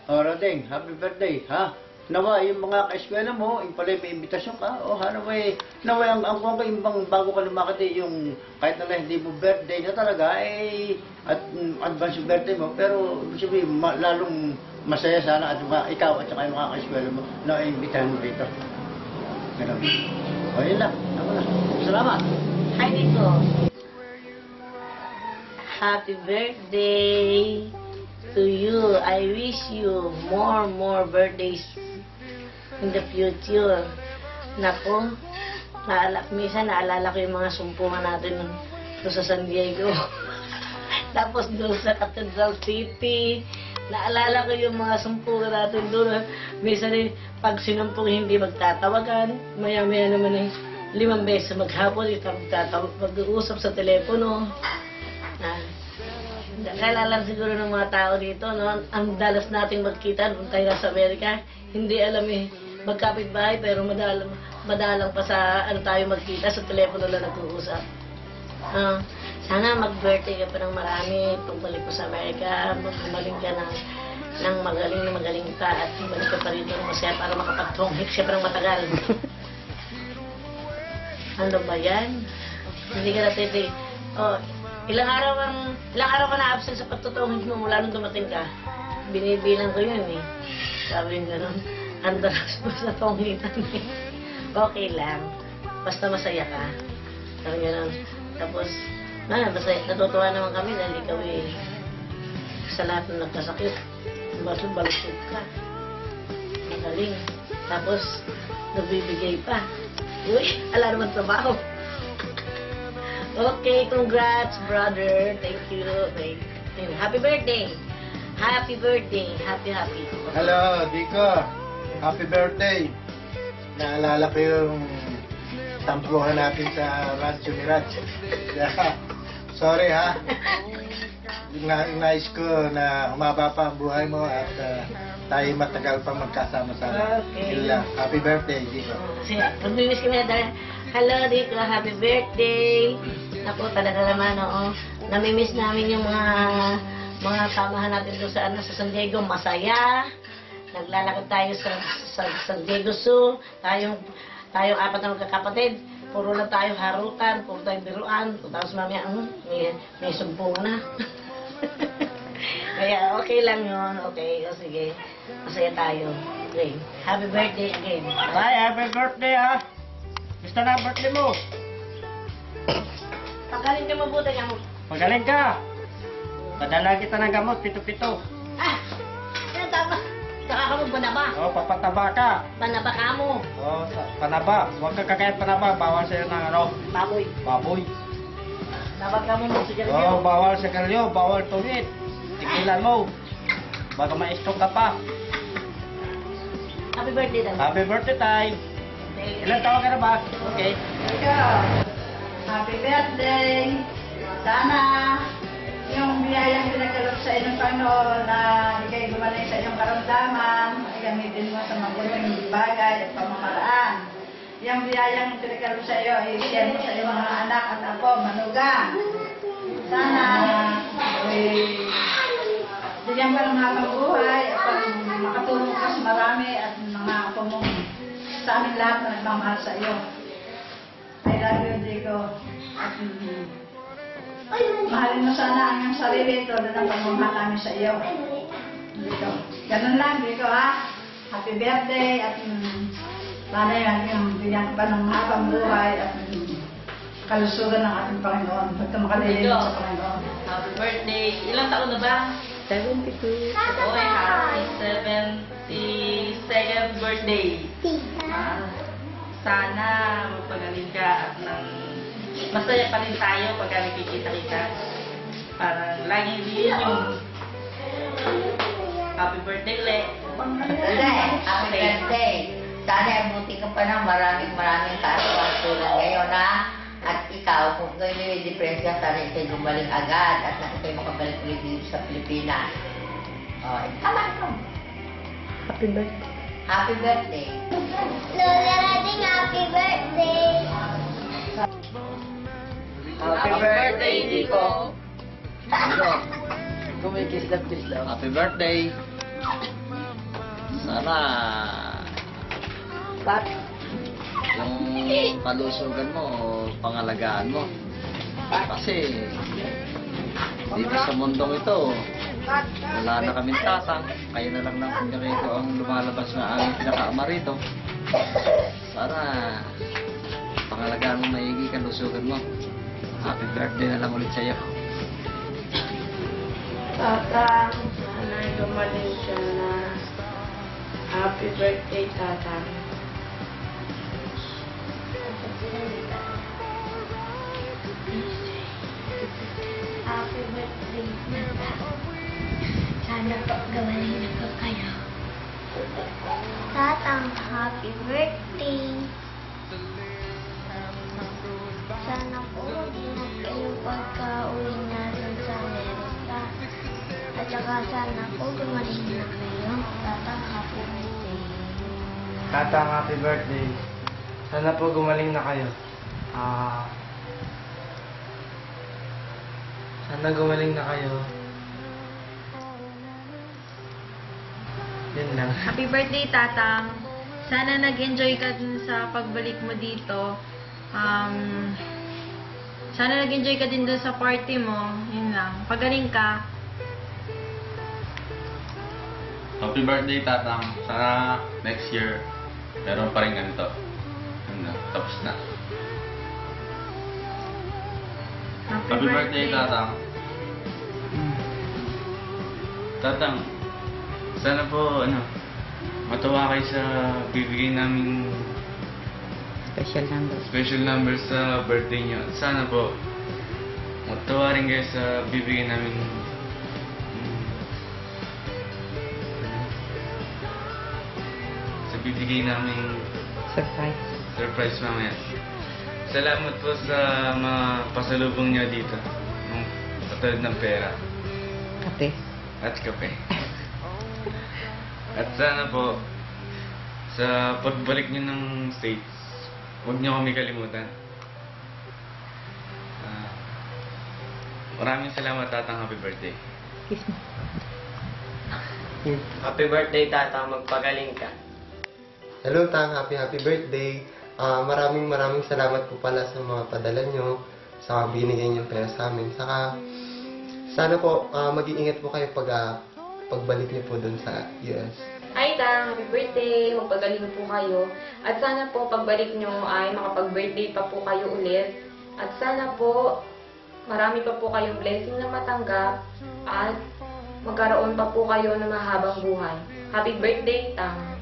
O, Roding, happy birthday, ha? Nawa, yung mga ka-eskwela mo, yung pala may imbitasyon ka, o naway, ang ko yung bang bago ka lumakad yung kahit na hindi mo birthday na talaga, at advance yung birthday mo, pero sabi, lalong masaya sana at ikaw at saka yung mga ka-eskwela mo na imbitahan mo dito. Ganun. O, yun lang. Ako na. Salamat. Hi, Nico. Happy birthday to you. I wish you more birthdays in the future. Nako, minsan naalala ko yung mga sumpungan natin doon sa San Diego. Tapos doon sa Cathedral City. Naalala ko yung mga sumpungan natin doon. Minsan pag sinumpong hindi magtatawagan, maya-maya naman 5 beses maghapon, mag-uusap sa telepono. Kailangan siguro ng mga tao dito, no? Ang dalas nating magkita nung tayo sa Amerika, hindi alam magkapit-bahay, pero madalang pa sa tayo magkita, sa telepono lang nag-uusap. Sana mag-birthday ka pa ng marami, pagbalik mo sa Amerika, gumaling ka ng magaling ka, at bumalik ka pa rito ng masaya para makapag-tonghik siya parang matagal. Ano ba yan? Hindi ka natiti. Ilang araw ka na-absent sa pagtutunghik mo mula nung dumating ka. Binibilang ko yun eh. Sabi nga nun, andaras mo sa tonghitan eh. Okay lang. Basta masaya ka. Sabi nga nun. Tapos, natutuwa naman kami dahil ikaw sa lahat ng nagkasakit, balusog ka. Magaling. Tapos, nagbibigay pa. Uy, ala naman trabaho. Okay, congrats, brother. Thank you. Happy birthday. Happy birthday. Happy. Hello, Dico. Happy birthday. Naalala ko yung tampuhan natin sa Rancho Mirage. Sorry ha. Yung nais ko na humaba pa ang buhay mo at tayo matagal pa magkasama sana. Okay. Happy birthday, Dico. Mag-wish kami na hello, Dico. Happy birthday. Ako talaga naman, namimiss namin yung mga samahan natin doon sa San Diego. Masaya. Naglalakad tayo sa San Diego Zoo. Tayong 4 na magkakapatid. Puro na tayo harutan, puro tayo biruan. Tapos mamaya, may sumpong na. Kaya okay lang yun. Okay, sige. Masaya tayo. Okay. Happy birthday again. Bye, happy birthday, ha? Gusto na birthday mo? Pagaling ka mabuti nga mo. Magaling ka. Padala kita ng gamot, pito-pito. Ano tama? Saka ka mo banaba. Papataba ka. Banaba ka mo. Panaba. Huwag ka kakain panaba. Bawal sa'yo ng Baboy. baboy. Dapat ka mo ng sigarilyo. Bawal sigarilyo, bawal tuwid. Tikilan mo. Baka ma-stroke ka pa. Happy birthday daw. Happy birthday time. Ilan taon ka na ba? Okay. Happy birthday! Sana yung biyayang pinagkaloob sa inyong Panginoon na ikay gumaling sa inyong karamdaman, ay gamitin mo sa mabuting bagay at pamamaraan. Yung biyayang pinagkaloob sa iyo, i-share mo sa iyong mga anak at apo, manugang. Sana bigyan ka ng habang buhay at makatulong ka sa marami at mga apo mo sa amin lahat na nagmamahal sa iyo. I love you, Dico. At mahalin mo sana ang iyong sarili. Todo ng pagmamahal namin sa iyo. Dico. Ganun lang, Dico, ha? Happy birthday. At sana yan, yung bigyan ka pa ng mahabang buhay at kalusugan ng ating Panginoon. Pagka makalilin sa Panginoon. Happy birthday. Ilang taon na ba? 72. Oy, happy 72nd birthday. Sana magpagaling ka at masaya pa rin tayo pag nakikita-kita. Parang laging din yung happy birthday ulit. Happy birthday. Sana buti ka pa ng maraming kaasuan ngayon ha. At ikaw, kung ngayon may depresya, sana ikay gumaling agad at ikay makabalik ulit dito sa Pilipinas. Tama ito. Happy birthday. Happy birthday. Lola Rading, happy birthday! Happy birthday, Dico. Kumikis lang. Happy birthday. Sana Ba't? yung kalusugan mo, pangalagaan mo. Kasi dito sa mundong ito, wala na kaming tatang. Kayo na lang ng kunyarito ang lumalabas na aming pinakaama rito. Sana pangalagaan mo maigi kalusugan mo. Happy birthday na lang ulit sa'yo. Tatang, sana gumaling siya na. Happy birthday, Tatang. Happy birthday, Tata. Sana po gawaling na po kayo. Tatang, happy birthday. Sana po mag-ingat kayo pagka-uwi natin sa Amerika. At saka sana po gumaling na kayo. Tatang, happy birthday. Tatang, happy birthday. Sana po gumaling na kayo. Sana gumaling na kayo. Yun lang. Happy birthday, Tatang. Sana nag-enjoy ka dun sa pagbalik mo dito. Sana nag-enjoy ka din dun sa party mo. Yun lang. Pagaling ka. Happy birthday, Tatang. Sana next year, meron pa rin ganito. Tapos na. Happy birthday, Tatang. Tatang, sana po, matuwa kayo sa bibigay namin special number sa birthday nyo. Sana po, matuwa rin kayo sa bibigay namin surprise mamaya. Salamat po sa mga pasalubong niyo dito. Katulad ng pera. Kape. At kape. At sana po, sa pagbalik niyo ng States, huwag niyo kami kalimutan. Maraming salamat, Tatang. Happy birthday. Kiss mo. Happy birthday, Tatang. Magpagaling ka. Hello, Tang. Happy birthday. Maraming salamat po pala sa mga padala nyo, sa binigay nyo pera sa amin. Saka, sana po mag-iingat po kayo pagbalik niyo po dun sa US. Hi, Tang. Happy birthday. Magpagaling po kayo. At sana po pagbalik nyo ay makapag-birthday pa po kayo ulit. At sana po marami pa po kayong blessing na matanggap at magkaroon pa po kayo ng mahabang buhay. Happy birthday, Tang.